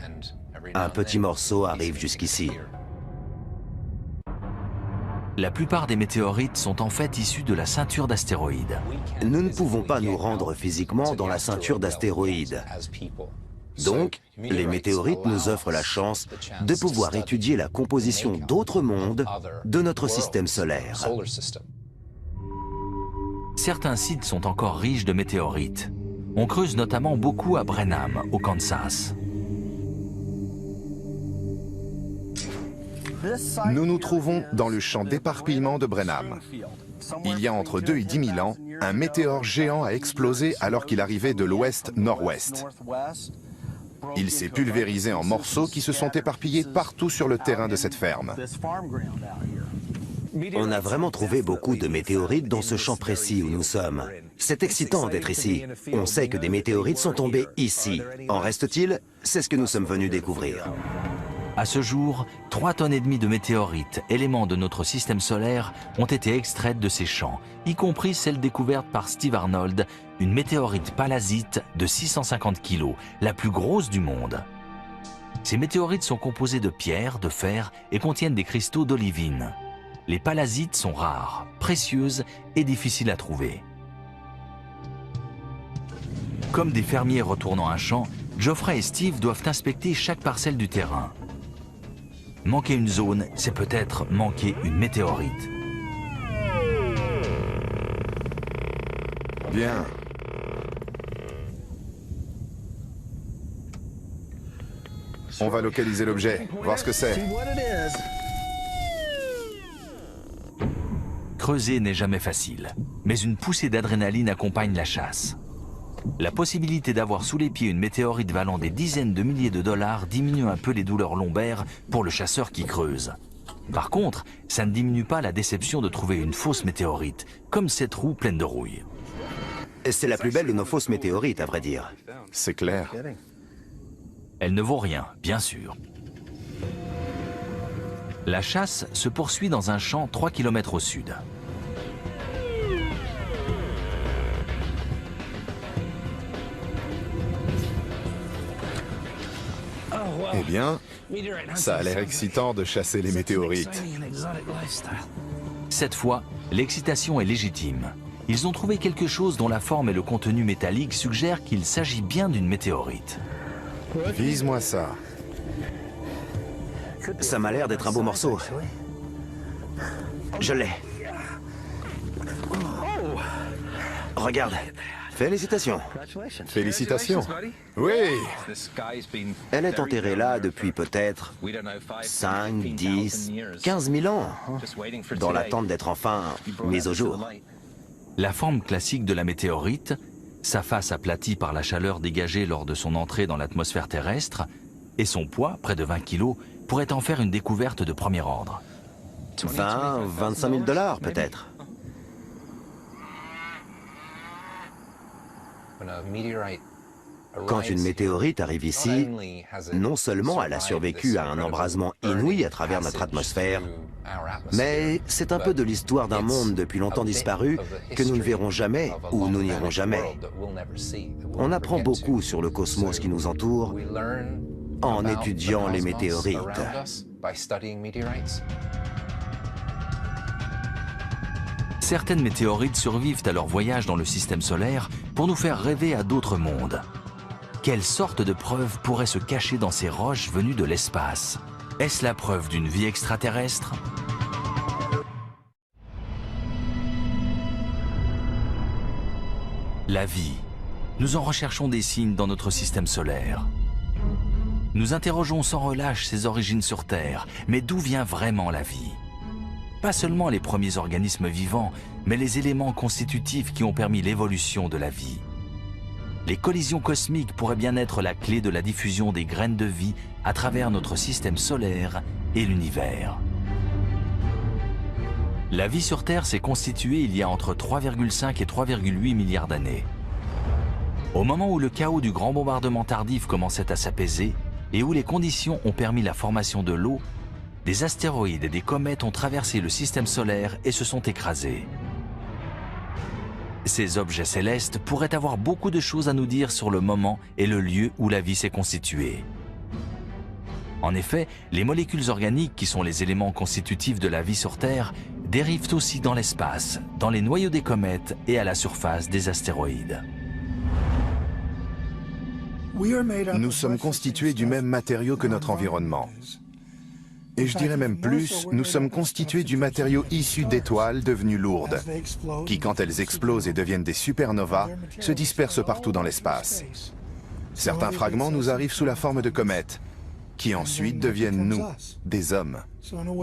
un petit morceau arrive jusqu'ici. La plupart des météorites sont en fait issus de la ceinture d'astéroïdes. Nous ne pouvons pas nous rendre physiquement dans la ceinture d'astéroïdes. Donc, les météorites nous offrent la chance de pouvoir étudier la composition d'autres mondes de notre système solaire. Certains sites sont encore riches de météorites. On creuse notamment beaucoup à Brenham, au Kansas. Nous nous trouvons dans le champ d'éparpillement de Brenham. Il y a entre 2 et 10 000 ans, un météore géant a explosé alors qu'il arrivait de l'ouest-nord-ouest. Il s'est pulvérisé en morceaux qui se sont éparpillés partout sur le terrain de cette ferme. On a vraiment trouvé beaucoup de météorites dans ce champ précis où nous sommes. C'est excitant d'être ici. On sait que des météorites sont tombées ici. En reste-t-il? C'est ce que nous sommes venus découvrir. À ce jour, 3,5 tonnes de météorites, éléments de notre système solaire, ont été extraites de ces champs, y compris celle découverte par Steve Arnold, une météorite pallasite de 650 kg, la plus grosse du monde. Ces météorites sont composées de pierres, de fer et contiennent des cristaux d'olivine. Les pallasites sont rares, précieuses et difficiles à trouver. Comme des fermiers retournant un champ, Geoffrey et Steve doivent inspecter chaque parcelle du terrain. Manquer une zone, c'est peut-être manquer une météorite. Bien. On va localiser l'objet, voir ce que c'est. Creuser n'est jamais facile, mais une poussée d'adrénaline accompagne la chasse. La possibilité d'avoir sous les pieds une météorite valant des dizaines de milliers de dollars diminue un peu les douleurs lombaires pour le chasseur qui creuse. Par contre, ça ne diminue pas la déception de trouver une fausse météorite, comme cette roue pleine de rouille. C'est la plus belle de nos fausses météorites, à vrai dire. C'est clair. Elle ne vaut rien, bien sûr. La chasse se poursuit dans un champ 3 km au sud. Eh bien, ça a l'air excitant de chasser les météorites. Cette fois, l'excitation est légitime. Ils ont trouvé quelque chose dont la forme et le contenu métallique suggèrent qu'il s'agit bien d'une météorite. Vise-moi ça. Ça m'a l'air d'être un beau morceau. Je l'ai. Regarde. Félicitations. Félicitations. Oui. Elle est enterrée là depuis peut-être 5, 10, 15 000 ans, dans l'attente d'être enfin mise au jour. La forme classique de la météorite, sa face aplatie par la chaleur dégagée lors de son entrée dans l'atmosphère terrestre, et son poids, près de 20 kg, pourrait en faire une découverte de premier ordre. 20, 25 000 dollars peut-être. Quand une météorite arrive ici, non seulement elle a survécu à un embrasement inouï à travers notre atmosphère, mais c'est un peu de l'histoire d'un monde depuis longtemps disparu que nous ne verrons jamais ou nous n'irons jamais. On apprend beaucoup sur le cosmos qui nous entoure en étudiant les météorites. Certaines météorites survivent à leur voyage dans le système solaire pour nous faire rêver à d'autres mondes. Quelle sorte de preuve pourrait se cacher dans ces roches venues de l'espace? Est-ce la preuve d'une vie extraterrestre? La vie. Nous en recherchons des signes dans notre système solaire. Nous interrogeons sans relâche ses origines sur Terre, mais d'où vient vraiment la vie? Pas seulement les premiers organismes vivants, mais les éléments constitutifs qui ont permis l'évolution de la vie. Les collisions cosmiques pourraient bien être la clé de la diffusion des graines de vie à travers notre système solaire et l'univers. La vie sur Terre s'est constituée il y a entre 3,5 et 3,8 milliards d'années. Au moment où le chaos du grand bombardement tardif commençait à s'apaiser et où les conditions ont permis la formation de l'eau, des astéroïdes et des comètes ont traversé le système solaire et se sont écrasés. Ces objets célestes pourraient avoir beaucoup de choses à nous dire sur le moment et le lieu où la vie s'est constituée. En effet, les molécules organiques qui sont les éléments constitutifs de la vie sur Terre dérivent aussi dans l'espace, dans les noyaux des comètes et à la surface des astéroïdes. Nous sommes constitués du même matériau que notre environnement. Et je dirais même plus, nous sommes constitués du matériau issu d'étoiles devenues lourdes, qui, quand elles explosent et deviennent des supernovas, se dispersent partout dans l'espace. Certains fragments nous arrivent sous la forme de comètes, qui ensuite deviennent nous, des hommes.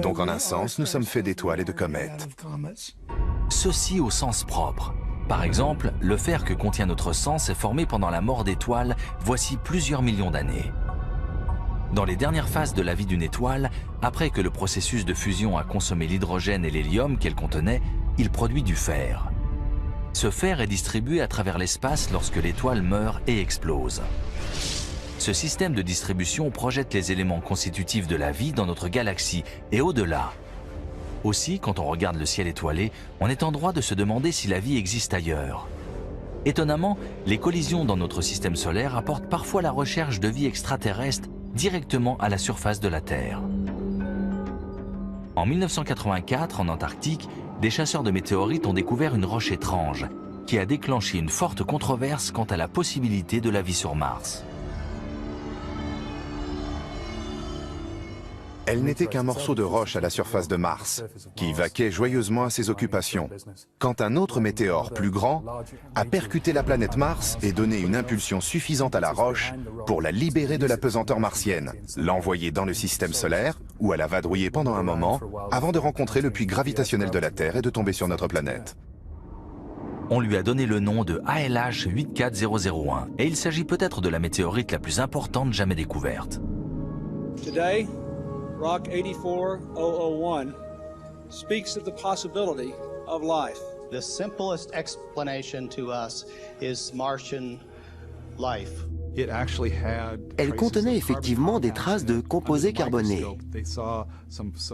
Donc en un sens, nous sommes faits d'étoiles et de comètes. Ceci au sens propre. Par exemple, le fer que contient notre sang s'est formé pendant la mort d'étoiles voici plusieurs millions d'années. Dans les dernières phases de la vie d'une étoile, après que le processus de fusion a consommé l'hydrogène et l'hélium qu'elle contenait, il produit du fer. Ce fer est distribué à travers l'espace lorsque l'étoile meurt et explose. Ce système de distribution projette les éléments constitutifs de la vie dans notre galaxie et au-delà. Aussi, quand on regarde le ciel étoilé, on est en droit de se demander si la vie existe ailleurs. Étonnamment, les collisions dans notre système solaire apportent parfois la recherche de vie extraterrestre directement à la surface de la Terre. En 1984, en Antarctique, des chasseurs de météorites ont découvert une roche étrange qui a déclenché une forte controverse quant à la possibilité de la vie sur Mars. Elle n'était qu'un morceau de roche à la surface de Mars, qui vaquait joyeusement à ses occupations, quand un autre météore plus grand a percuté la planète Mars et donné une impulsion suffisante à la roche pour la libérer de la pesanteur martienne, l'envoyer dans le système solaire, où elle a vadrouillé pendant un moment, avant de rencontrer le puits gravitationnel de la Terre et de tomber sur notre planète. On lui a donné le nom de ALH 84001, et il s'agit peut-être de la météorite la plus importante jamais découverte. Today, Rock 84001 speaks of the possibility of life. The simplest explanation to us is Martian life. Elle contenait effectivement des traces de composés carbonés.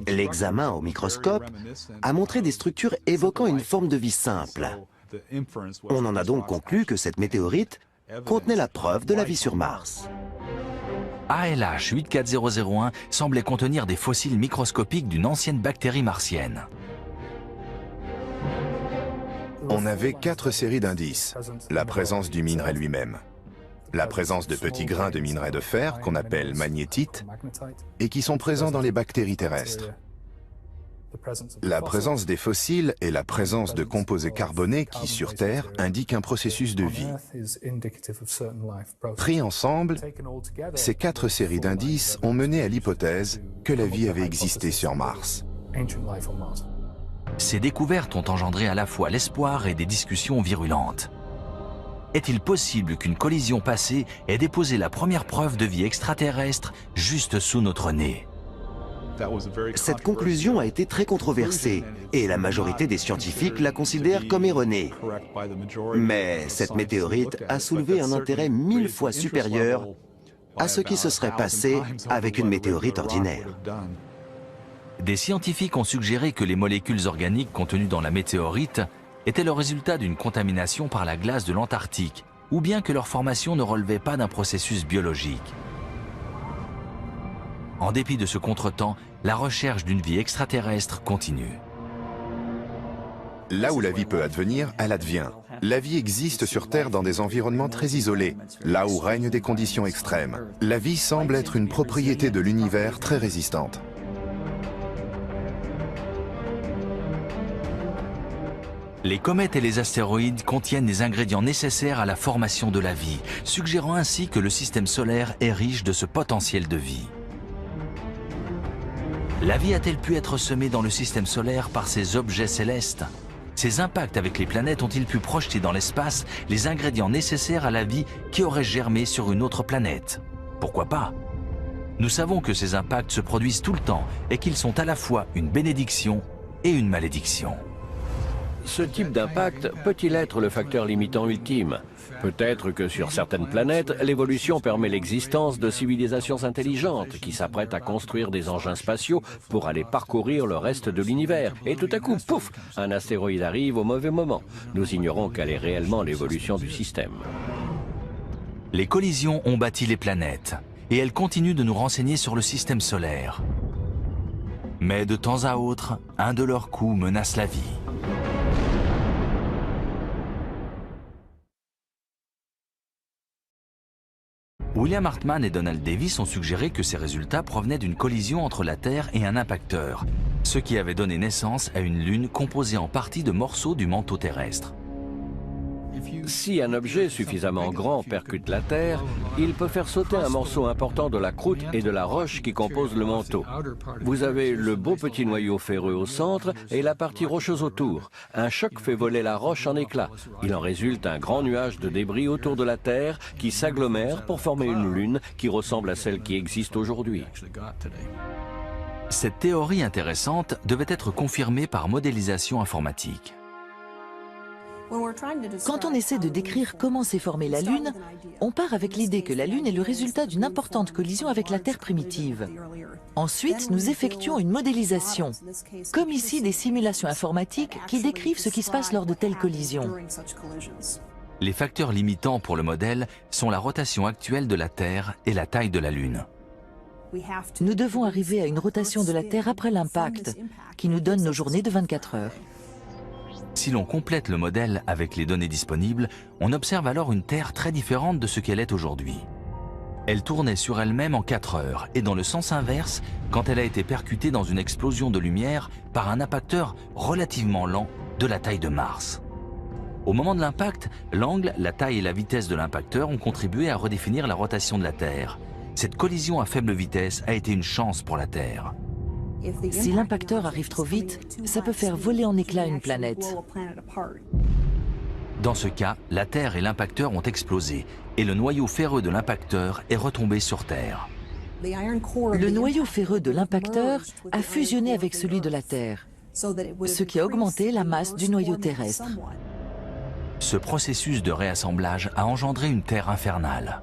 L'examen au microscope a montré des structures évoquant une forme de vie simple. On en a donc conclu que cette météorite contenait la preuve de la vie sur Mars. ALH 84001 semblait contenir des fossiles microscopiques d'une ancienne bactérie martienne. On avait 4 séries d'indices. La présence du minerai lui-même, la présence de petits grains de minerai de fer qu'on appelle magnétite et qui sont présents dans les bactéries terrestres. La présence des fossiles et la présence de composés carbonés qui, sur Terre, indiquent un processus de vie. Pris ensemble, ces 4 séries d'indices ont mené à l'hypothèse que la vie avait existé sur Mars. Ces découvertes ont engendré à la fois l'espoir et des discussions virulentes. Est-il possible qu'une collision passée ait déposé la première preuve de vie extraterrestre juste sous notre nez ? Cette conclusion a été très controversée et la majorité des scientifiques la considèrent comme erronée. Mais cette météorite a soulevé un intérêt 1000 fois supérieur à ce qui se serait passé avec une météorite ordinaire. Des scientifiques ont suggéré que les molécules organiques contenues dans la météorite étaient le résultat d'une contamination par la glace de l'Antarctique, ou bien que leur formation ne relevait pas d'un processus biologique. En dépit de ce contretemps, la recherche d'une vie extraterrestre continue. Là où la vie peut advenir, elle advient. La vie existe sur Terre dans des environnements très isolés, là où règnent des conditions extrêmes. La vie semble être une propriété de l'univers très résistante. Les comètes et les astéroïdes contiennent les ingrédients nécessaires à la formation de la vie, suggérant ainsi que le système solaire est riche de ce potentiel de vie. La vie a-t-elle pu être semée dans le système solaire par ces objets célestes? Ces impacts avec les planètes ont-ils pu projeter dans l'espace les ingrédients nécessaires à la vie qui aurait germé sur une autre planète? Pourquoi pas? Nous savons que ces impacts se produisent tout le temps et qu'ils sont à la fois une bénédiction et une malédiction. Ce type d'impact peut-il être le facteur limitant ultime? Peut-être que sur certaines planètes, l'évolution permet l'existence de civilisations intelligentes qui s'apprêtent à construire des engins spatiaux pour aller parcourir le reste de l'univers. Et tout à coup, pouf, un astéroïde arrive au mauvais moment. Nous ignorons quelle est réellement l'évolution du système. Les collisions ont bâti les planètes et elles continuent de nous renseigner sur le système solaire. Mais de temps à autre, un de leurs coups menace la vie. William Hartmann et Donald Davis ont suggéré que ces résultats provenaient d'une collision entre la Terre et un impacteur, ce qui avait donné naissance à une Lune composée en partie de morceaux du manteau terrestre. Si un objet suffisamment grand percute la Terre, il peut faire sauter un morceau important de la croûte et de la roche qui composent le manteau. Vous avez le beau petit noyau ferreux au centre et la partie rocheuse autour. Un choc fait voler la roche en éclats. Il en résulte un grand nuage de débris autour de la Terre qui s'agglomère pour former une lune qui ressemble à celle qui existe aujourd'hui. Cette théorie intéressante devait être confirmée par modélisation informatique. Quand on essaie de décrire comment s'est formée la Lune, on part avec l'idée que la Lune est le résultat d'une importante collision avec la Terre primitive. Ensuite, nous effectuons une modélisation, comme ici des simulations informatiques qui décrivent ce qui se passe lors de telles collisions. Les facteurs limitants pour le modèle sont la rotation actuelle de la Terre et la taille de la Lune. Nous devons arriver à une rotation de la Terre après l'impact, qui nous donne nos journées de 24 heures. Si l'on complète le modèle avec les données disponibles, on observe alors une Terre très différente de ce qu'elle est aujourd'hui. Elle tournait sur elle-même en 4 heures et dans le sens inverse quand elle a été percutée dans une explosion de lumière par un impacteur relativement lent de la taille de Mars. Au moment de l'impact, l'angle, la taille et la vitesse de l'impacteur ont contribué à redéfinir la rotation de la Terre. Cette collision à faible vitesse a été une chance pour la Terre. Si l'impacteur arrive trop vite, ça peut faire voler en éclats une planète. Dans ce cas, la Terre et l'impacteur ont explosé et le noyau ferreux de l'impacteur est retombé sur Terre. Le noyau ferreux de l'impacteur a fusionné avec celui de la Terre, ce qui a augmenté la masse du noyau terrestre. Ce processus de réassemblage a engendré une Terre infernale.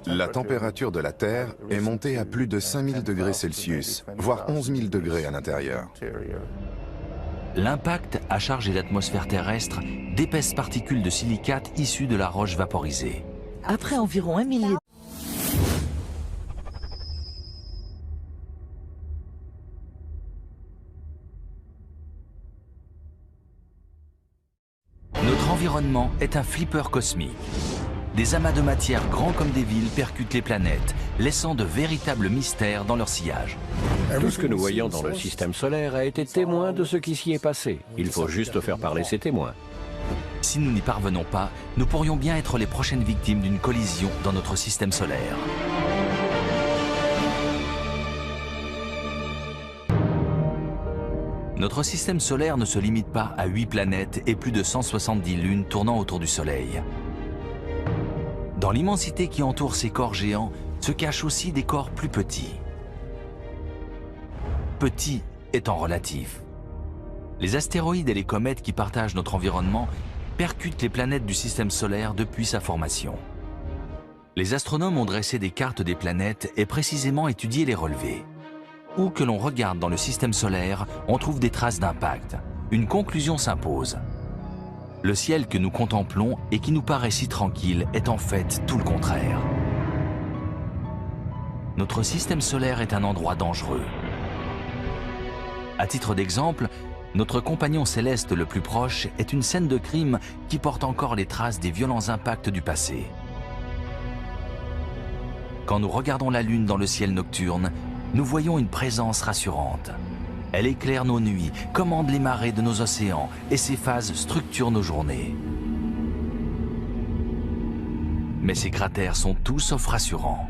La température de la Terre est montée à plus de 5000 degrés Celsius, voire 11 000 degrés à l'intérieur. L'impact a chargé l'atmosphère terrestre d'épaisses particules de silicate issues de la roche vaporisée. Après environ 1 millier Notre environnement est un flipper cosmique. Des amas de matière grands comme des villes percutent les planètes, laissant de véritables mystères dans leur sillage. Tout ce que nous voyons dans le système solaire a été témoin de ce qui s'y est passé. Il faut juste faire parler ces témoins. Si nous n'y parvenons pas, nous pourrions bien être les prochaines victimes d'une collision dans notre système solaire. Notre système solaire ne se limite pas à 8 planètes et plus de 170 lunes tournant autour du Soleil. Dans l'immensité qui entoure ces corps géants se cachent aussi des corps plus petits. Petit étant relatif. Les astéroïdes et les comètes qui partagent notre environnement percutent les planètes du système solaire depuis sa formation. Les astronomes ont dressé des cartes des planètes et précisément étudié les relevés. Où que l'on regarde dans le système solaire, on trouve des traces d'impact. Une conclusion s'impose. Le ciel que nous contemplons et qui nous paraît si tranquille est en fait tout le contraire. Notre système solaire est un endroit dangereux. À titre d'exemple, notre compagnon céleste le plus proche est une scène de crime qui porte encore les traces des violents impacts du passé. Quand nous regardons la Lune dans le ciel nocturne, nous voyons une présence rassurante. Elle éclaire nos nuits, commande les marées de nos océans et ses phases structurent nos journées. Mais ces cratères sont tout sauf rassurants.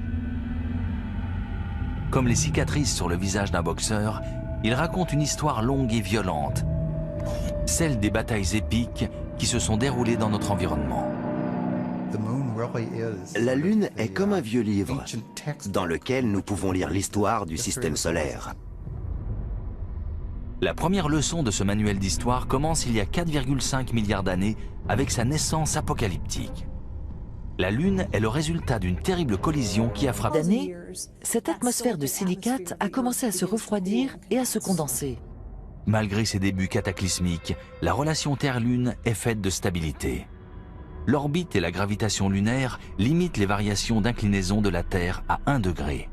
Comme les cicatrices sur le visage d'un boxeur, ils racontent une histoire longue et violente, celle des batailles épiques qui se sont déroulées dans notre environnement. La Lune est comme un vieux livre dans lequel nous pouvons lire l'histoire du système solaire. La première leçon de ce manuel d'histoire commence il y a 4,5 milliards d'années avec sa naissance apocalyptique. La Lune est le résultat d'une terrible collision qui a frappé. D'années, cette atmosphère de silicate a commencé à se refroidir et à se condenser. Malgré ses débuts cataclysmiques, la relation Terre-Lune est faite de stabilité. L'orbite et la gravitation lunaire limitent les variations d'inclinaison de la Terre à 1 degré.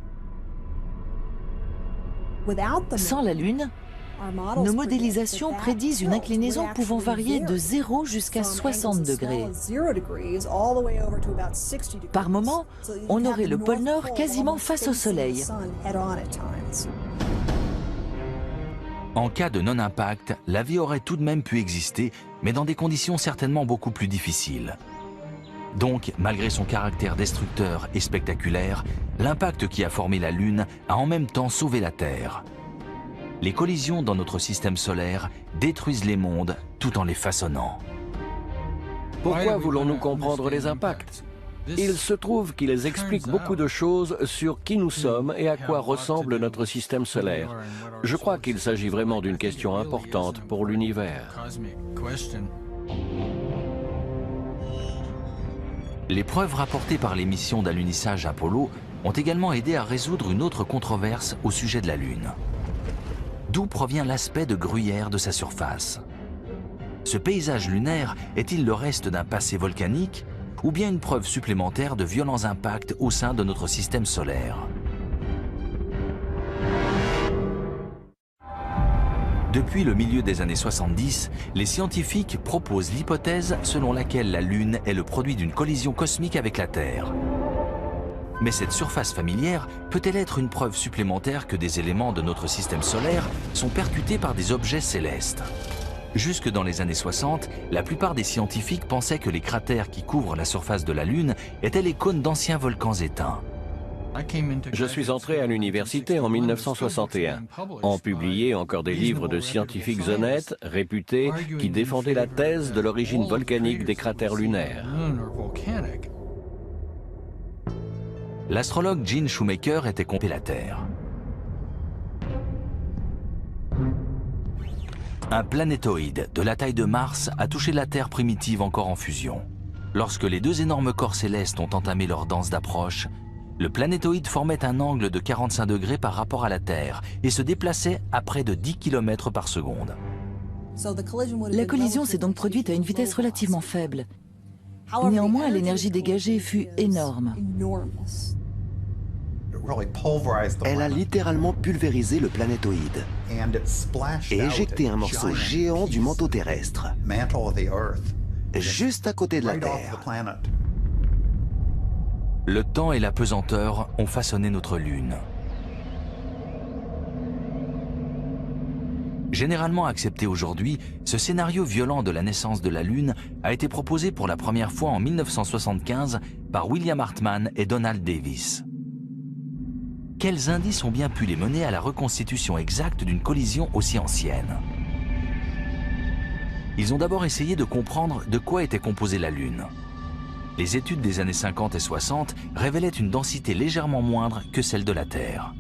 Sans la Lune, nos modélisations prédisent une inclinaison pouvant varier de 0 jusqu'à 60 degrés. Par moment, on aurait le pôle Nord quasiment face au Soleil. En cas de non-impact, la vie aurait tout de même pu exister, mais dans des conditions certainement beaucoup plus difficiles. Donc, malgré son caractère destructeur et spectaculaire, l'impact qui a formé la Lune a en même temps sauvé la Terre. Les collisions dans notre système solaire détruisent les mondes tout en les façonnant. Pourquoi voulons-nous comprendre les impacts? Il se trouve qu'ils expliquent beaucoup de choses sur qui nous sommes et à quoi ressemble notre système solaire. Je crois qu'il s'agit vraiment d'une question importante pour l'univers. Les preuves rapportées par les missions d'alunissage Apollo ont également aidé à résoudre une autre controverse au sujet de la Lune. D'où provient l'aspect de gruyère de sa surface? Ce paysage lunaire est-il le reste d'un passé volcanique ou bien une preuve supplémentaire de violents impacts au sein de notre système solaire? Depuis le milieu des années 70, les scientifiques proposent l'hypothèse selon laquelle la Lune est le produit d'une collision cosmique avec la Terre. Mais cette surface familière peut-elle être une preuve supplémentaire que des éléments de notre système solaire sont percutés par des objets célestes? Jusque dans les années 60, la plupart des scientifiques pensaient que les cratères qui couvrent la surface de la Lune étaient les cônes d'anciens volcans éteints. Je suis entré à l'université en 1961. On publiait encore des livres de scientifiques honnêtes, réputés, qui défendaient la thèse de l'origine volcanique des cratères lunaires. L'astrologue Gene Shoemaker était contre la Terre. Un planétoïde de la taille de Mars a touché la Terre primitive encore en fusion. Lorsque les deux énormes corps célestes ont entamé leur danse d'approche, le planétoïde formait un angle de 45 degrés par rapport à la Terre et se déplaçait à près de 10 km par seconde. La collision s'est donc produite à une vitesse relativement faible. Néanmoins, l'énergie dégagée fut énorme. Elle a littéralement pulvérisé le planétoïde et éjecté un morceau géant du manteau terrestre, juste à côté de la Terre. Le temps et la pesanteur ont façonné notre Lune. Généralement accepté aujourd'hui, ce scénario violent de la naissance de la Lune a été proposé pour la première fois en 1975 par William Hartmann et Donald Davis. Quels indices ont bien pu les mener à la reconstitution exacte d'une collision aussi ancienne? Ils ont d'abord essayé de comprendre de quoi était composée la Lune. Les études des années 50 et 60 révélaient une densité légèrement moindre que celle de la Terre.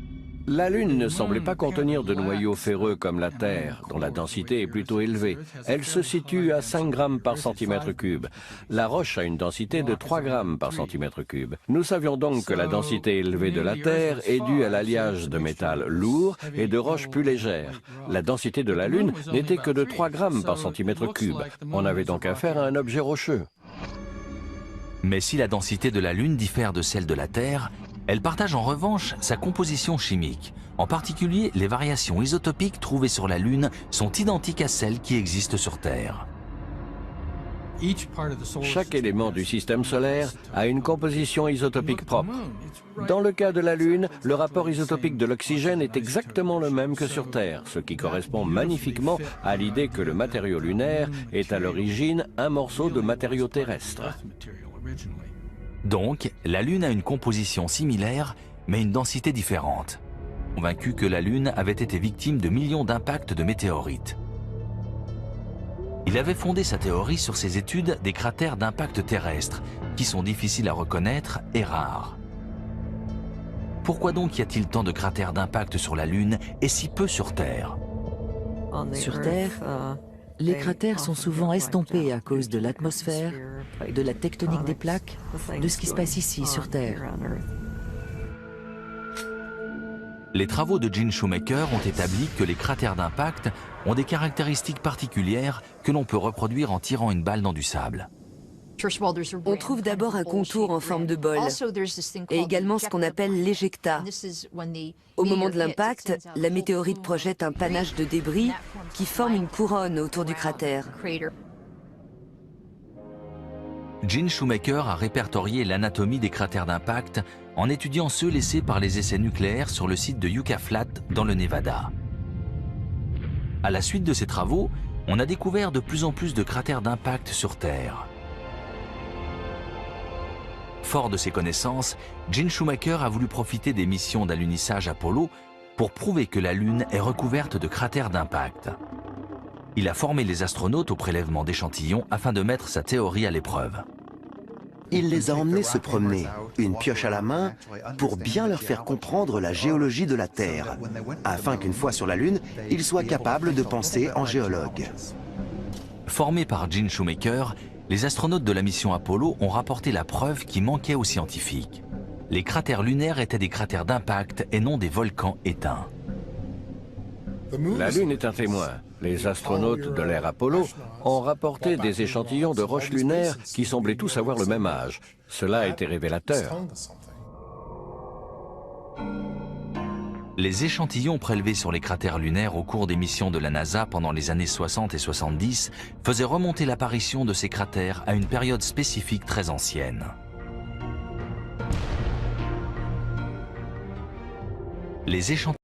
La Lune ne semblait pas contenir de noyau ferreux comme la Terre, dont la densité est plutôt élevée. Elle se situe à 5 grammes par centimètre cube. La roche a une densité de 3 grammes par centimètre cube. Nous savions donc que la densité élevée de la Terre est due à l'alliage de métals lourds et de roches plus légères. La densité de la Lune n'était que de 3 grammes par centimètre cube. On avait donc affaire à un objet rocheux. Mais si la densité de la Lune diffère de celle de la Terre, elle partage en revanche sa composition chimique. En particulier, les variations isotopiques trouvées sur la Lune sont identiques à celles qui existent sur Terre. Chaque élément du système solaire a une composition isotopique propre. Dans le cas de la Lune, le rapport isotopique de l'oxygène est exactement le même que sur Terre, ce qui correspond magnifiquement à l'idée que le matériau lunaire est à l'origine un morceau de matériau terrestre. Donc, la Lune a une composition similaire, mais une densité différente. Convaincu que la Lune avait été victime de millions d'impacts de météorites. Il avait fondé sa théorie sur ses études des cratères d'impact terrestres, qui sont difficiles à reconnaître et rares. Pourquoi donc y a-t-il tant de cratères d'impact sur la Lune et si peu sur Terre? Sur Terre, les cratères sont souvent estompés à cause de l'atmosphère, de la tectonique des plaques, de ce qui se passe ici, sur Terre. Les travaux de Gene Shoemaker ont établi que les cratères d'impact ont des caractéristiques particulières que l'on peut reproduire en tirant une balle dans du sable. On trouve d'abord un contour en forme de bol et également ce qu'on appelle l'éjecta. Au moment de l'impact, la météorite projette un panache de débris qui forme une couronne autour du cratère. Gene Shoemaker a répertorié l'anatomie des cratères d'impact en étudiant ceux laissés par les essais nucléaires sur le site de Yucca Flat dans le Nevada. À la suite de ces travaux, on a découvert de plus en plus de cratères d'impact sur Terre. Fort de ses connaissances, Gene Shoemaker a voulu profiter des missions d'alunissage Apollo pour prouver que la Lune est recouverte de cratères d'impact. Il a formé les astronautes au prélèvement d'échantillons afin de mettre sa théorie à l'épreuve. Il les a emmenés se promener, une pioche à la main, pour bien leur faire comprendre la géologie de la Terre, afin qu'une fois sur la Lune, ils soient capables de penser en géologues. Formés par Gene Shoemaker, les astronautes de la mission Apollo ont rapporté la preuve qui manquait aux scientifiques. Les cratères lunaires étaient des cratères d'impact et non des volcans éteints. La Lune est un témoin. Les astronautes de l'ère Apollo ont rapporté des échantillons de roches lunaires qui semblaient tous avoir le même âge. Cela a été révélateur. Les échantillons prélevés sur les cratères lunaires au cours des missions de la NASA pendant les années 60 et 70 faisaient remonter l'apparition de ces cratères à une période spécifique très ancienne. Les échantillons